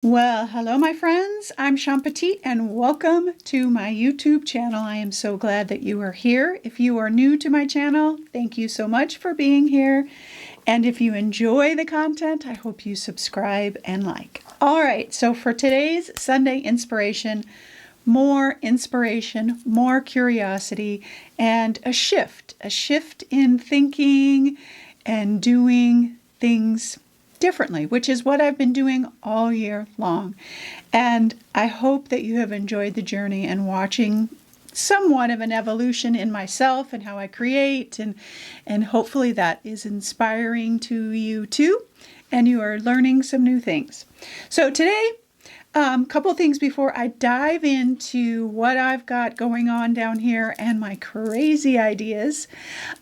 Well, hello my friends, I'm Shawn Petite and welcome to my YouTube channel. I am so glad that you are here. If you are new to my channel, thank you so much for being here. And if you enjoy the content, I hope you subscribe and like. All right, so for today's Sunday inspiration, more curiosity, and a shift in thinking and doing things differently, which is what I've been doing all year long. And I hope that you have enjoyed the journey and watching somewhat of an evolution in myself and how I create, and hopefully that is inspiring to you too, and you are learning some new things. So today, couple things before I dive into what I've got going on down here and my crazy ideas.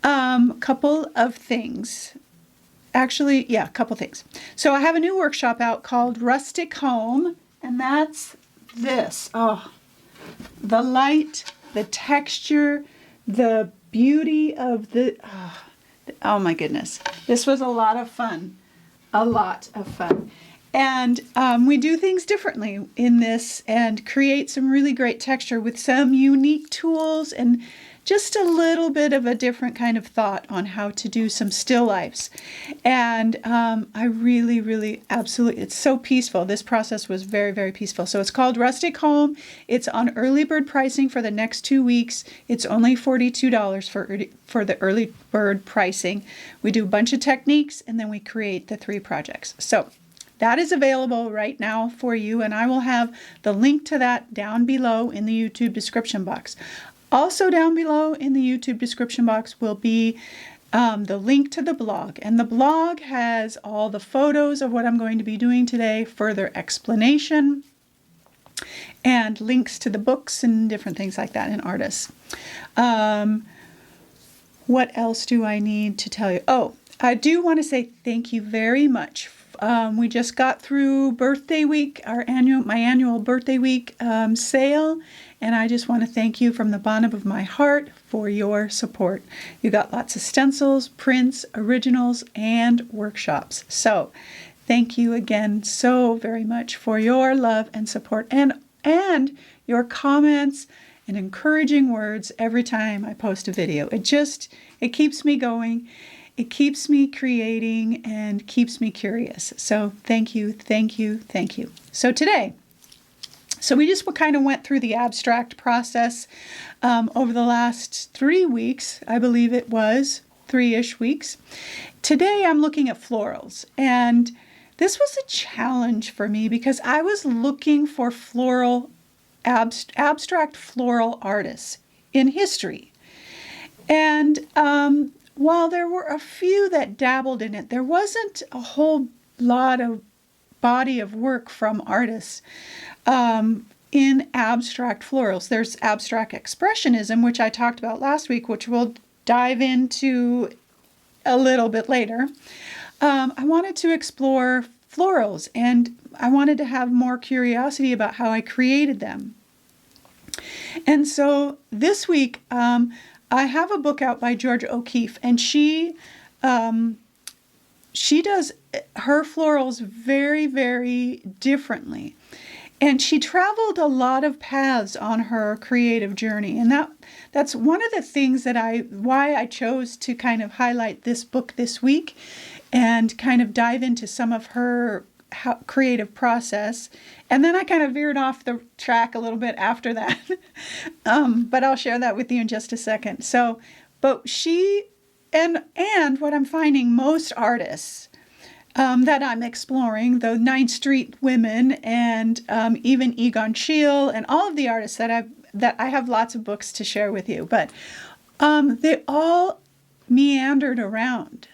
Couple of things. Actually, yeah, a couple things. So I have a new workshop out called Rustic Home, and that's this. Oh, the light, the texture, the beauty of oh my goodness. This was a lot of fun. A lot of fun. And we do things differently in this and create some really great texture with some unique tools and just a little bit of a different kind of thought on how to do some still lifes. And I really, absolutely, it's so peaceful. This process was very, very peaceful. So it's called Rustic Home. It's on early bird pricing for the next 2 weeks. It's only $42 for the early bird pricing. We do a bunch of techniques and then we create the 3 projects. So that is available right now for you, and I will have the link to that down below in the YouTube description box. Also down below in the YouTube description box will be the link to the blog, and the blog has all the photos of what I'm going to be doing today, further explanation, and links to the books and different things like that and artists. What else do I need to tell you? Oh, I do want to say thank you very much. We just got through birthday week, my annual birthday week sale, and I just want to thank you from the bottom of my heart for your support. You got lots of stencils, prints, originals, and workshops. So thank you again so very much for your love and support and your comments and encouraging words every time I post a video. It keeps me going. It keeps me creating and keeps me curious. So thank you. So today, we just kind of went through the abstract process over the last 3 weeks. I believe it was 3-ish weeks. Today I'm looking at florals, and this was a challenge for me because I was looking for abstract floral artists in history. And while there were a few that dabbled in it, there wasn't a whole lot of body of work from artists in abstract florals. There's abstract expressionism, which I talked about last week, which we'll dive into a little bit later. I wanted to explore florals, and I wanted to have more curiosity about how I created them. And so this week, I have a book out by Georgia O'Keeffe, and she does her florals very, very differently. And she traveled a lot of paths on her creative journey. And that's one of the things why I chose to kind of highlight this book this week and kind of dive into some of her creative process. And then I kind of veered off the track a little bit after that. But I'll share that with you in just a second. So, but she, and what I'm finding, most artists that I'm exploring, the 9th Street women and even Egon Schiele and all of the artists that I have lots of books to share with you, but they all meandered around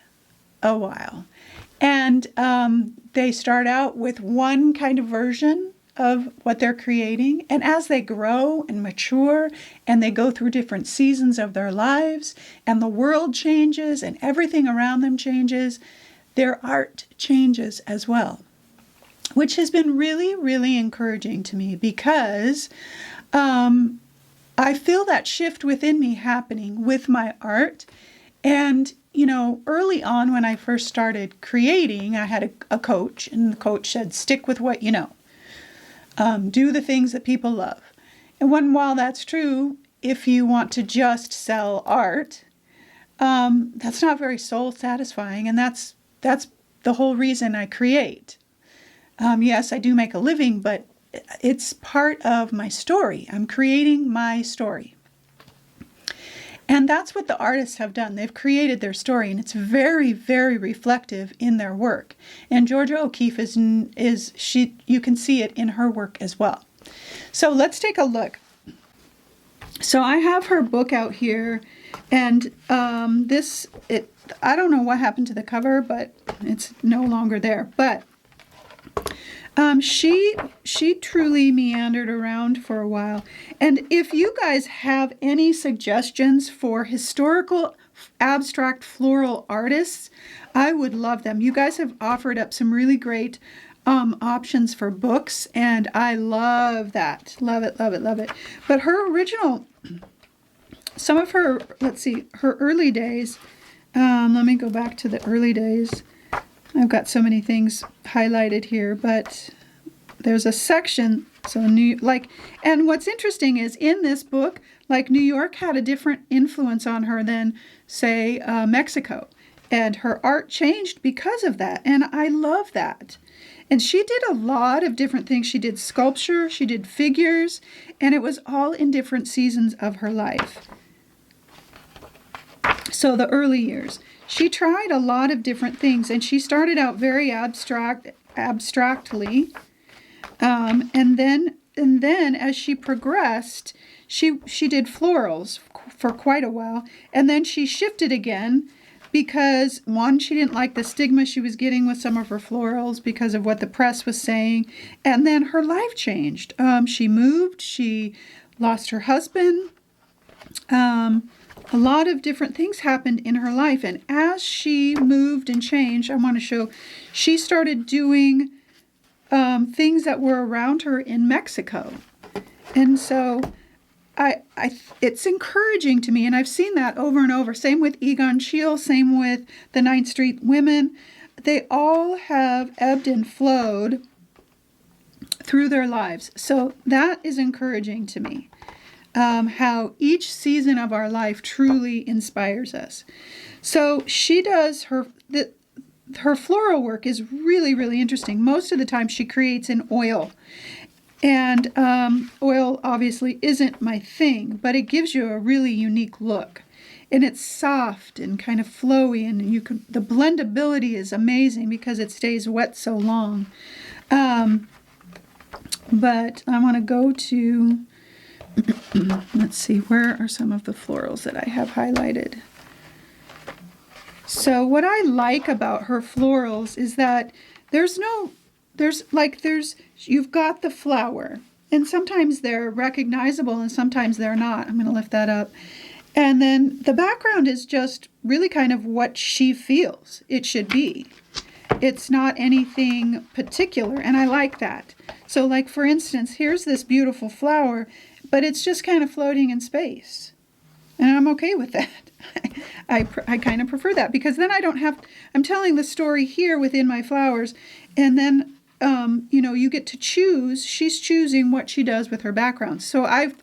a while. And they start out with one kind of version of what they're creating. And as they grow and mature and they go through different seasons of their lives and the world changes and everything around them changes, their art changes as well, which has been really, really encouraging to me because I feel that shift within me happening with my art. And early on when I first started creating, I had a coach, and the coach said, stick with what you know. do the things that people love. And while that's true, if you want to just sell art, that's not very soul satisfying, and that's the whole reason I create. Yes, I do make a living, but it's part of my story. I'm creating my story. And that's what the artists have done. They've created their story, and it's very, very reflective in their work. And Georgia O'Keeffe you can see it in her work as well. So let's take a look. So I have her book out here, and I don't know what happened to the cover, but it's no longer there. But she truly meandered around for a while. And if you guys have any suggestions for historical abstract floral artists, I would love them. You guys have offered up some really great options for books, and I love that. Love it, love it, love it. But some of her, her early days, let me go back to the early days. I've got so many things highlighted here, but there's a section, and what's interesting is in this book, New York had a different influence on her than, say, Mexico, and her art changed because of that, and I love that. And she did a lot of different things. She did sculpture, she did figures, and it was all in different seasons of her life. So the early years. She tried a lot of different things, and she started out very abstractly, and then as she progressed, she did florals for quite a while, and then she shifted again because, one, she didn't like the stigma she was getting with some of her florals because of what the press was saying, and then her life changed. She moved, she lost her husband. A lot of different things happened in her life, and as she moved and changed, I want to show, she started doing things that were around her in Mexico. And so it's encouraging to me, and I've seen that over and over. Same with Egon Schiele, same with the 9th Street Women. They all have ebbed and flowed through their lives. So that is encouraging to me. How each season of our life truly inspires us. So she does her floral work is really, really interesting. Most of the time she creates in oil. And oil obviously isn't my thing, but it gives you a really unique look. And it's soft and kind of flowy, and the blendability is amazing because it stays wet so long. But I want to go to... Let's see, where are some of the florals that I have highlighted? So what I like about her florals is that you've got the flower, and sometimes they're recognizable and sometimes they're not. I'm going to lift that up. And then the background is just really kind of what she feels it should be. It's not anything particular, and I like that. So for instance, here's this beautiful flower, but it's just kind of floating in space. And I'm okay with that. I kind of prefer that, because then I'm telling the story here within my flowers, and then, you get to choose. She's choosing what she does with her background. So I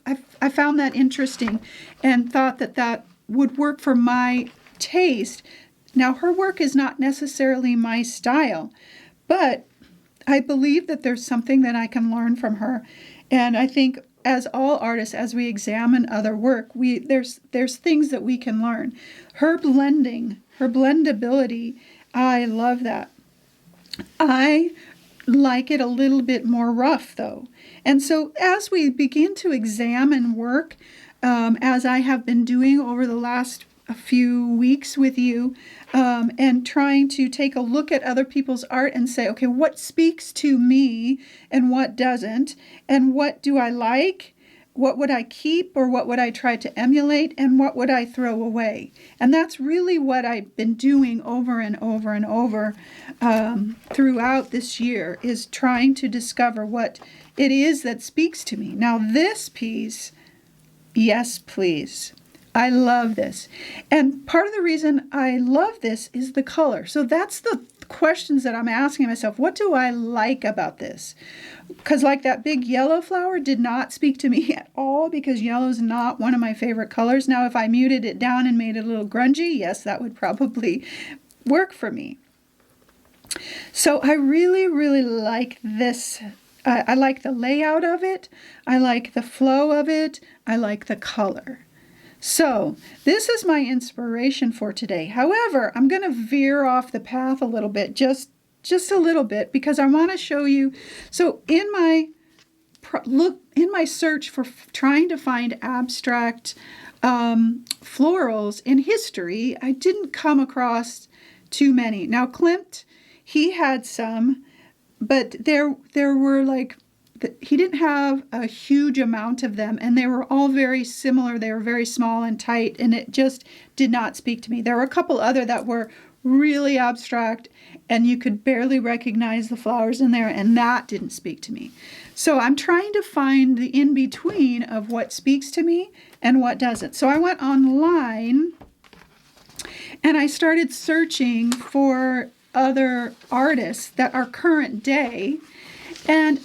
found that interesting and thought that would work for my taste. Now, her work is not necessarily my style, but I believe that there's something that I can learn from her. And I think, as all artists, as we examine other work, there's things that we can learn. Her blendability, I love that. I like it a little bit more rough, though. And so as we begin to examine work, as I have been doing over the last few weeks with you, and trying to take a look at other people's art and say, okay, what speaks to me and what doesn't, and what do I like, what would I keep, or what would I try to emulate, and what would I throw away? And that's really what I've been doing over and over and over throughout this year, is trying to discover what it is that speaks to me. Now this piece, yes please. I love this. And part of the reason I love this is the color. So that's the questions that I'm asking myself. What do I like about this? Because like that big yellow flower did not speak to me at all, because yellow is not one of my favorite colors. Now, if I muted it down and made it a little grungy, yes, that would probably work for me. So I really, really like this. I like the layout of it. I like the flow of it. I like the color. So this is my inspiration for today. However, I'm going to veer off the path a little bit, just a little bit, because I want to show you. So in my search for trying to find abstract florals in history, I didn't come across too many. Now Klimt, he had some, but there were like, he didn't have a huge amount of them, and they were all very similar. They were very small and tight, and it just did not speak to me. There were a couple other that were really abstract, and you could barely recognize the flowers in there, and that didn't speak to me. So I'm trying to find the in-between of what speaks to me and what doesn't. So I went online, and I started searching for other artists that are current day, and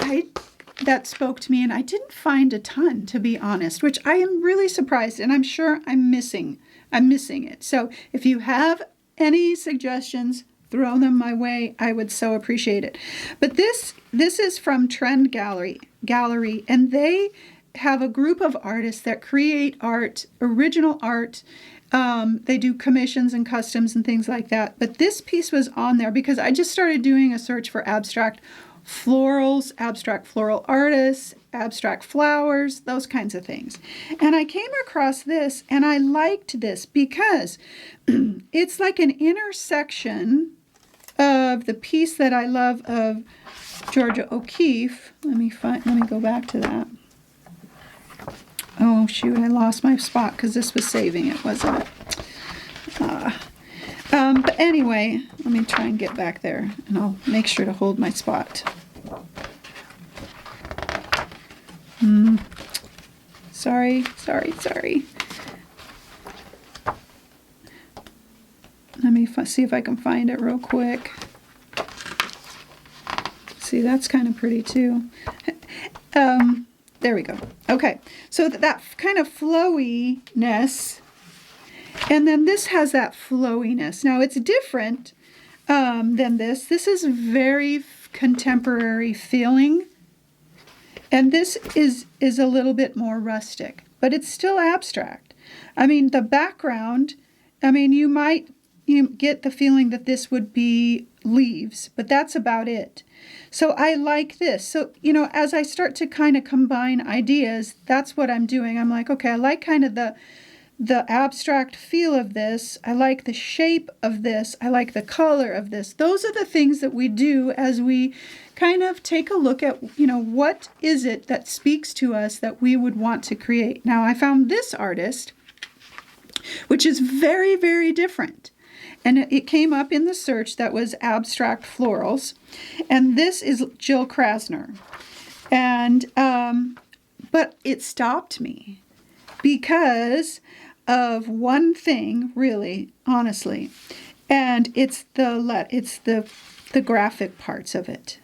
that spoke to me, and I didn't find a ton, to be honest, which I am really surprised, and I'm sure I'm missing it. So if you have any suggestions, throw them my way. I would so appreciate it. But this is from Trend Gallery, and they have a group of artists that create art, original art. They do commissions and customs and things like that. But this piece was on there because I just started doing a search for abstract florals, abstract floral artists, abstract flowers, those kinds of things. And I came across this, and I liked this because it's like an intersection of the piece that I love of Georgia O'Keeffe. Let me go back to that. Oh shoot, I lost my spot because this was saving it, wasn't it? But anyway, let me try and get back there, and I'll make sure to hold my spot. Sorry. Let me see if I can find it real quick. See, that's kind of pretty too. There we go. Okay, so that kind of flowiness, and then this has that flowiness. Now it's different than this. This is very contemporary feeling, and this is a little bit more rustic, but it's still abstract. I mean, the background, you get the feeling that this would be leaves, but that's about it. So I like this. So, as I start to kind of combine ideas, that's what I'm doing. I'm like, okay, I like kind of the abstract feel of this. I like the shape of this. I like the color of this. Those are the things that we do as we kind of take a look at, what is it that speaks to us that we would want to create. Now, I found this artist, which is very, very different. And it came up in the search that was abstract florals. And this is Jill Krasner. And, but it stopped me because of one thing, really, honestly. And it's the graphic parts of it.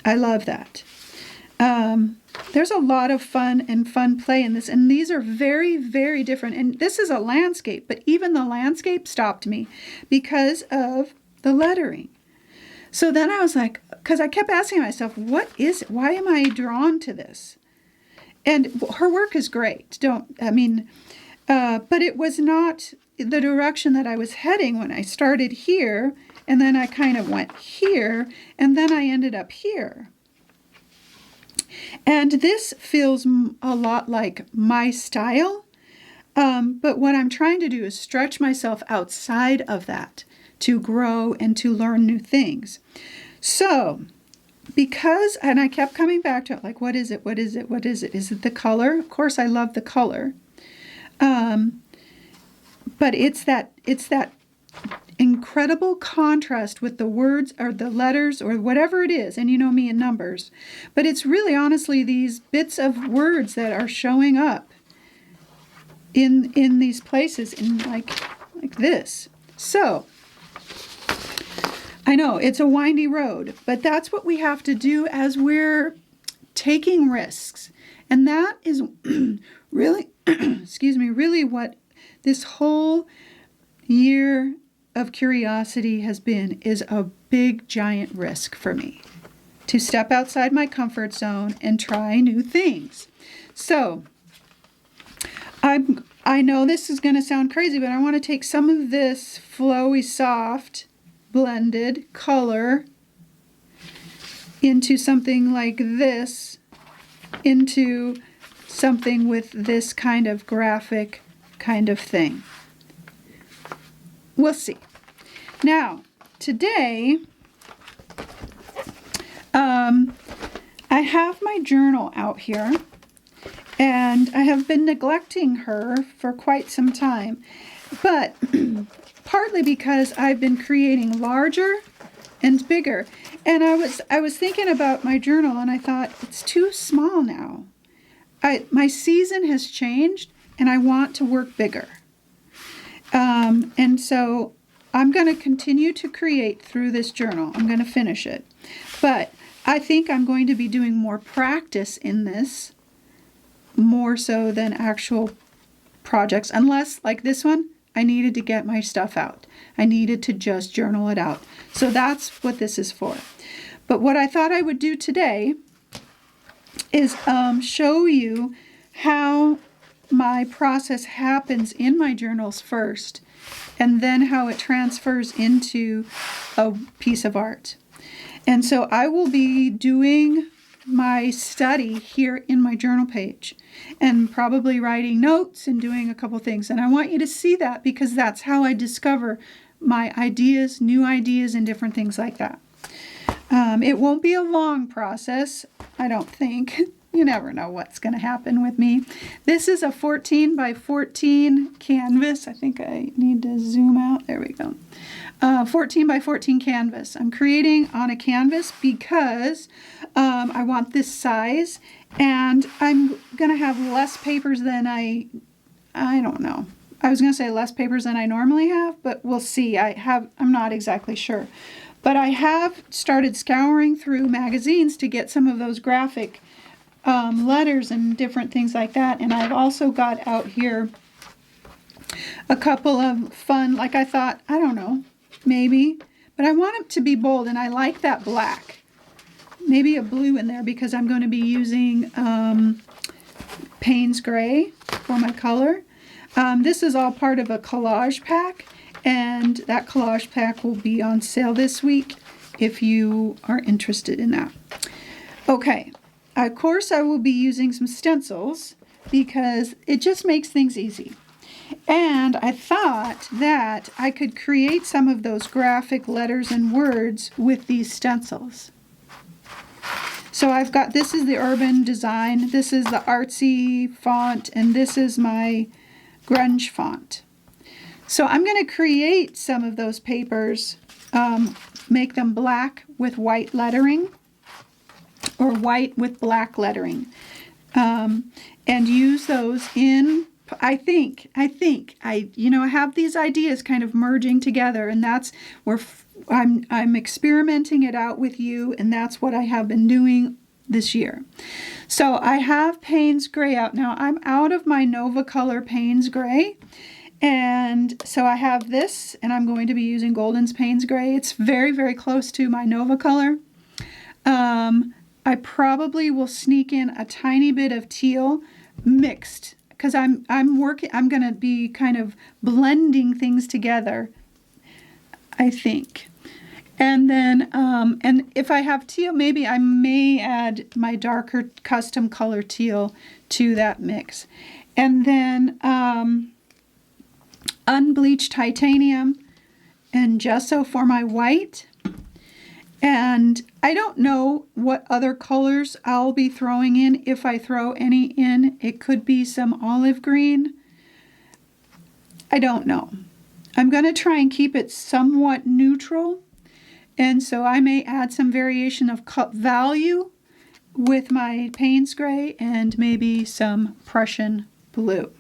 I love that. There's a lot of fun play in this, and these are very, very different. And this is a landscape, but even the landscape stopped me because of the lettering. So then I was like, because I kept asking myself, what is it? Why am I drawn to this? And her work is great. But it was not the direction that I was heading when I started here, and then I kind of went here, and then I ended up here. And this feels a lot like my style, but what I'm trying to do is stretch myself outside of that to grow and to learn new things. So, and I kept coming back to it, like, what is it? Is it the color? Of course, I love the color. But it's that incredible contrast with the words or the letters or whatever it is, and you know me in numbers, but it's really honestly these bits of words that are showing up in these places in like this. So I know it's a windy road, but that's what we have to do as we're taking risks. And that is really, excuse me, really what this whole year of curiosity has been, is a big giant risk for me to step outside my comfort zone and try new things. So I know this is going to sound crazy, but I want to take some of this flowy, soft, blended color into something like this, into something with this kind of graphic kind of thing. We'll see. Now, today, I have my journal out here, and I have been neglecting her for quite some time, but partly because I've been creating larger and bigger. And I was thinking about my journal, and I thought, it's too small now. My season has changed, and I want to work bigger. And so I'm going to continue to create through this journal. I'm going to finish it. But I think I'm going to be doing more practice in this, more so than actual projects. Unless, like this one, I needed to get my stuff out. I needed to just journal it out. So that's what this is for. But what I thought I would do today is show you how my process happens in my journals first, and then how it transfers into a piece of art. And so I will be doing my study here in my journal page, and probably writing notes and doing a couple things. And I want you to see that, because that's how I discover my ideas, new ideas, and different things like that. It won't be a long process, I don't think. You never know what's going to happen with me. This is a 14 by 14 canvas. I think I need to zoom out. There we go. 14 by 14 canvas. I'm creating on a canvas because I want this size, and I'm going to have less papers than I don't know. I was going to say less papers than I normally have, but we'll see. I'm not exactly sure. But I have started scouring through magazines to get some of those graphic letters and different things like that. And I've also got out here a couple of fun, like I thought, I don't know, maybe, but I want it to be bold, and I like that black. Maybe a blue in there, because I'm going to be using Payne's Gray for my color. This is all part of a collage pack, and that collage pack will be on sale this week if you are interested in that. Okay. Of course, I will be using some stencils, because it just makes things easy. And I thought that I could create some of those graphic letters and words with these stencils. So I've got, this is the urban design, this is the artsy font, and this is my grunge font. So I'm going to create some of those papers, make them black with white lettering, or white with black lettering, and use those in, I have these ideas kind of merging together, and that's where I'm experimenting it out with you, and that's what I have been doing this year. So I have Payne's Gray out now. I'm out of my Nova Color Payne's Gray, and so I have this, and I'm going to be using Golden's Payne's Gray. It's very, very close to my Nova Color. I probably will sneak in a tiny bit of teal mixed, because I'm going to be kind of blending things together, I think. And then, and if I have teal, maybe I may add my darker custom color teal to that mix. And then unbleached titanium and gesso for my white. And I don't know what other colors I'll be throwing in, if I throw any in. It could be some olive green. I don't know. I'm going to try and keep it somewhat neutral. And so I may add some variation of value with my Payne's Gray and maybe some Prussian blue.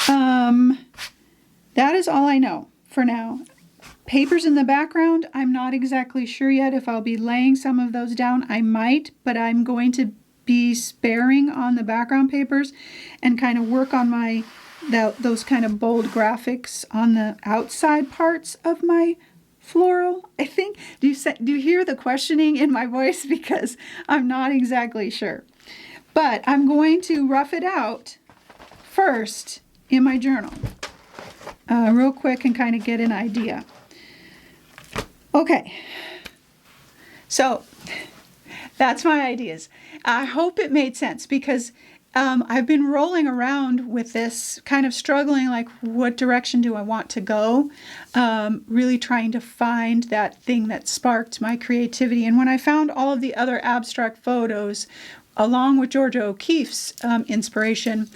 That is all I know for now. papers in the background, I'm not exactly sure yet if I'll be laying some of those down. I might, but I'm going to be sparing on the background papers and kind of work on those kind of bold graphics on the outside parts of my floral. I think, do you hear the questioning in my voice? Because I'm not exactly sure. But I'm going to rough it out first in my journal real quick and kind of get an idea. Okay, so that's my ideas. I hope it made sense because I've been rolling around with this, kind of struggling, like, what direction do I want to go? Really trying to find that thing that sparked my creativity. And when I found all of the other abstract photos, along with Georgia O'Keeffe's inspiration,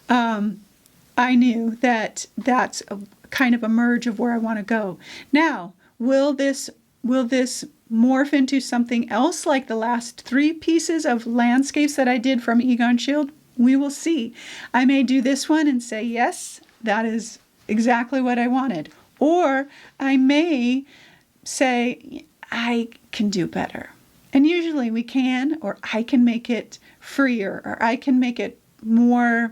I knew that that's kind of a merge of where I want to go. Now, will this morph into something else like the last 3 pieces of landscapes that I did from Egon Schild? We will see. I may do this one and say, yes, that is exactly what I wanted. Or I may say, I can do better. And usually we can, or I can make it freer, or I can make it more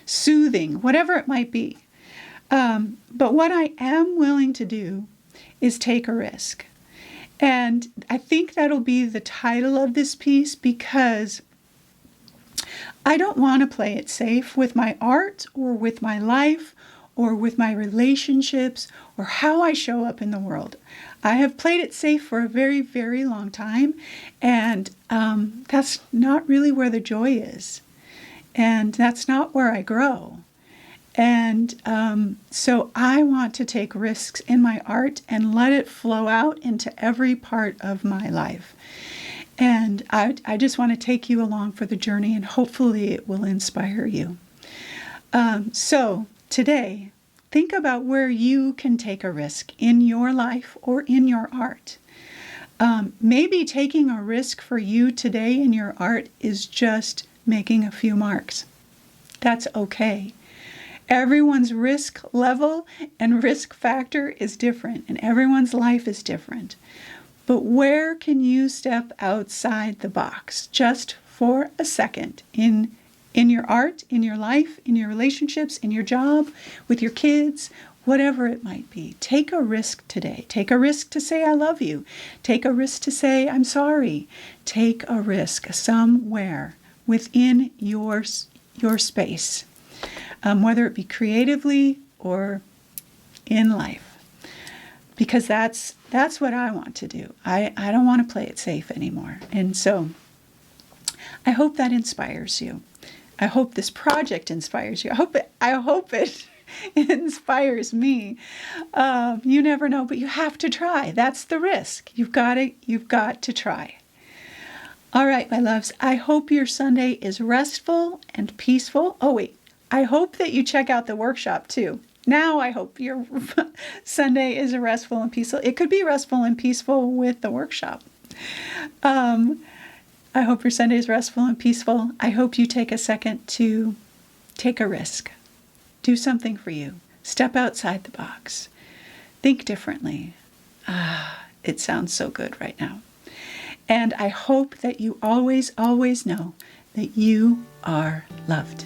soothing, whatever it might be. But what I am willing to do is take a risk. And I think that'll be the title of this piece, because I don't want to play it safe with my art or with my life or with my relationships or how I show up in the world. I have played it safe for a very, very long time, and that's not really where the joy is. And that's not where I grow. And so I want to take risks in my art and let it flow out into every part of my life. And I just want to take you along for the journey, and hopefully it will inspire you. So today, think about where you can take a risk in your life or in your art. Maybe taking a risk for you today in your art is just making a few marks. That's okay. Everyone's risk level and risk factor is different, and everyone's life is different. But where can you step outside the box just for a second in your art, in your life, in your relationships, in your job, with your kids, whatever it might be? Take a risk today. Take a risk to say I love you. Take a risk to say I'm sorry. Take a risk somewhere within your space, whether it be creatively or in life. Because that's what I want to do. I don't want to play it safe anymore. And so I hope that inspires you. I hope this project inspires you. I hope it inspires me. You never know, but you have to try. That's the risk. You've got to try. All right, my loves. I hope your Sunday is restful and peaceful. Oh, wait. I hope that you check out the workshop too. Now I hope your Sunday is restful and peaceful. It could be restful and peaceful with the workshop. I hope your Sunday is restful and peaceful. I hope you take a second to take a risk. Do something for you. Step outside the box. Think differently. It sounds so good right now. And I hope that you always, always know that you are loved.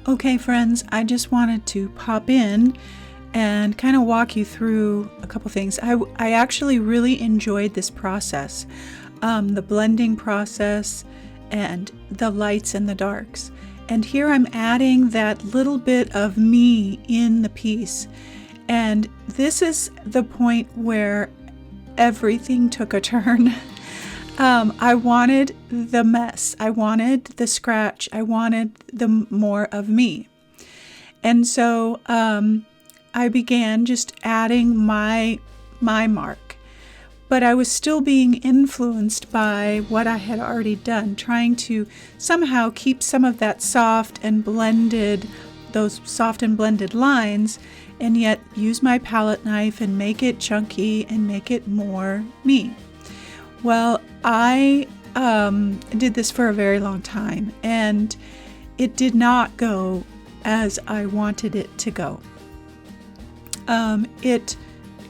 Okay, friends, I just wanted to pop in and kind of walk you through a couple things. I actually really enjoyed this process, the blending process and the lights and the darks. And here I'm adding that little bit of me in the piece. And this is the point where everything took a turn. I wanted the mess. I wanted the scratch. I wanted the more of me. And so I began just adding my mark. But I was still being influenced by what I had already done, trying to somehow keep some of that those soft and blended lines, and yet use my palette knife and make it chunky and make it more me. Well, I did this for a very long time, and it did not go as I wanted it to go. It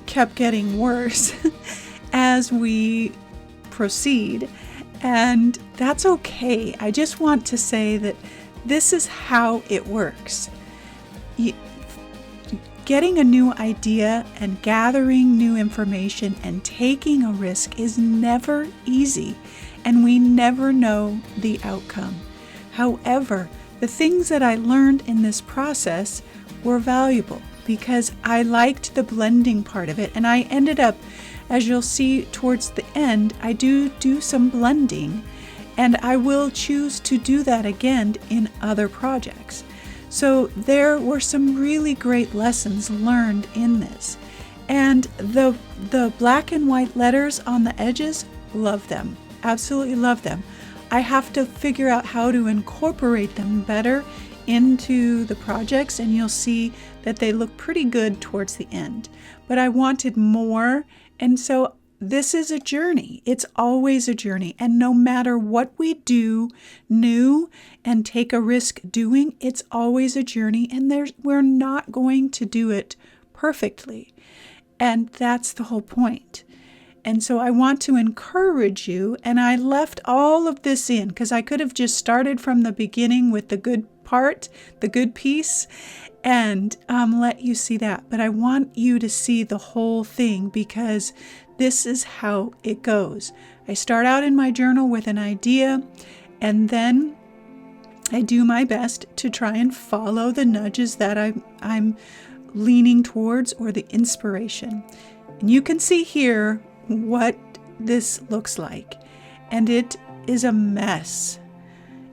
kept getting worse as we proceed, and that's okay. I just want to say that this is how it works. Getting a new idea and gathering new information and taking a risk is never easy, and we never know the outcome. However, the things that I learned in this process were valuable because I liked the blending part of it, and I ended up, as you'll see towards the end, I do some blending, and I will choose to do that again in other projects. So there were some really great lessons learned in this. And the black and white letters on the edges, love them. Absolutely love them. I have to figure out how to incorporate them better into the projects, and you'll see that they look pretty good towards the end. But I wanted more, and so this is a journey. It's always a journey. And no matter what we do new and take a risk doing, it's always a journey. And we're not going to do it perfectly. And that's the whole point. And so I want to encourage you. And I left all of this in because I could have just started from the beginning with the good part, the good piece, and let you see that. But I want you to see the whole thing because this is how it goes. I start out in my journal with an idea, and then I do my best to try and follow the nudges that I'm leaning towards, or the inspiration. And you can see here what this looks like. And it is a mess.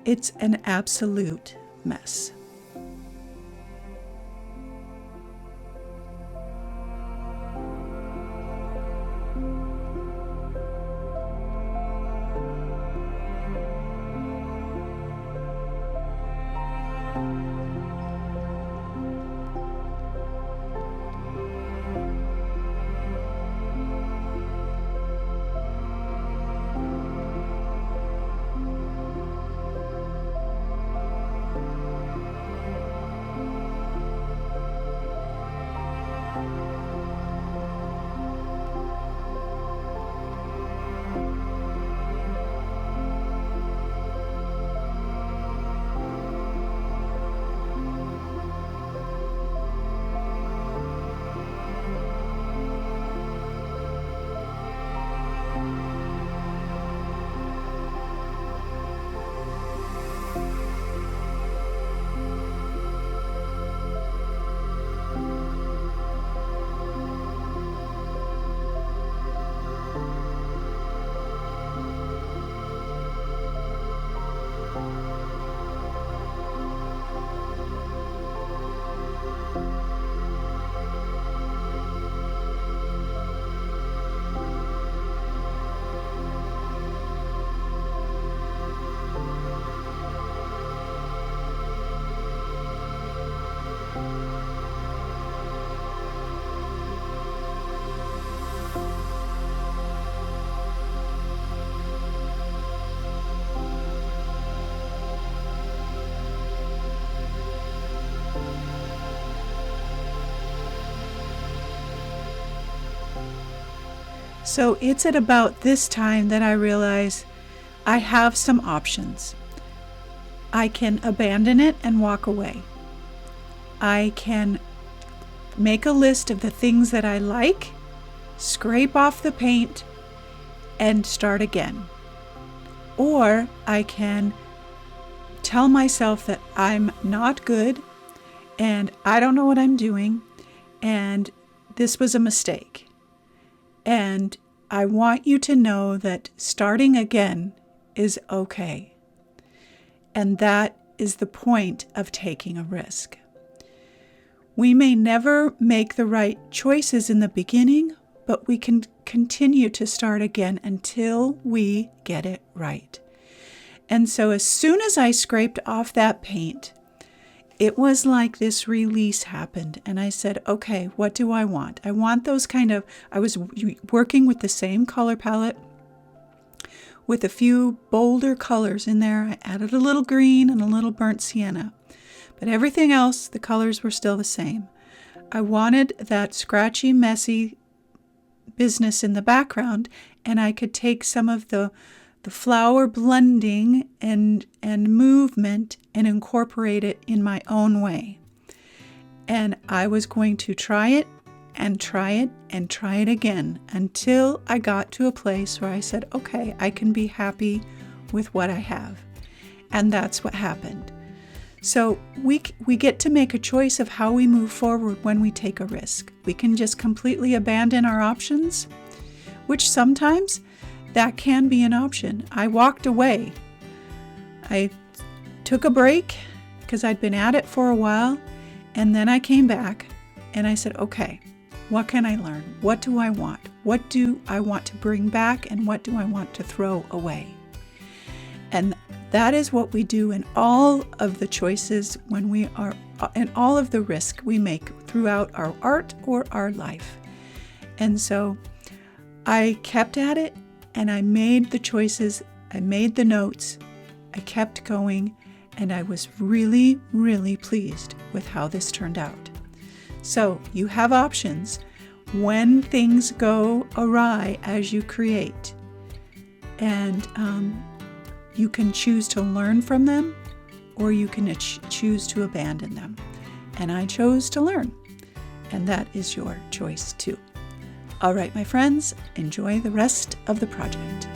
It's an absolute mess. So it's at about this time that I realize I have some options. I can abandon it and walk away. I can make a list of the things that I like, scrape off the paint, and start again. Or I can tell myself that I'm not good and I don't know what I'm doing and this was a mistake. And I want you to know that starting again is okay. And that is the point of taking a risk. We may never make the right choices in the beginning, but we can continue to start again until we get it right. And so as soon as I scraped off that paint, it was like this release happened. And I said, okay, what do I want? I want those I was working with the same color palette with a few bolder colors in there. I added a little green and a little burnt sienna. But everything else, the colors were still the same. I wanted that scratchy, messy business in the background, and I could take some of the flower blending and movement and incorporate it in my own way. And I was going to try it and try it and try it again until I got to a place where I said, okay, I can be happy with what I have. And that's what happened. So we get to make a choice of how we move forward when we take a risk. We can just completely abandon our options, which sometimes that can be an option. I walked away. I took a break because I'd been at it for a while, and then I came back and I said, okay, what can I learn? What do I want? What do I want to bring back, and what do I want to throw away? And that is what we do in all of the choices when we are, in all of the risk we make throughout our art or our life. And so I kept at it and I made the choices, I made the notes, I kept going, and I was really, really pleased with how this turned out. So you have options when things go awry as you create. And you can choose to learn from them, or you can choose to abandon them. And I chose to learn. And that is your choice too. All right, my friends, enjoy the rest of the project.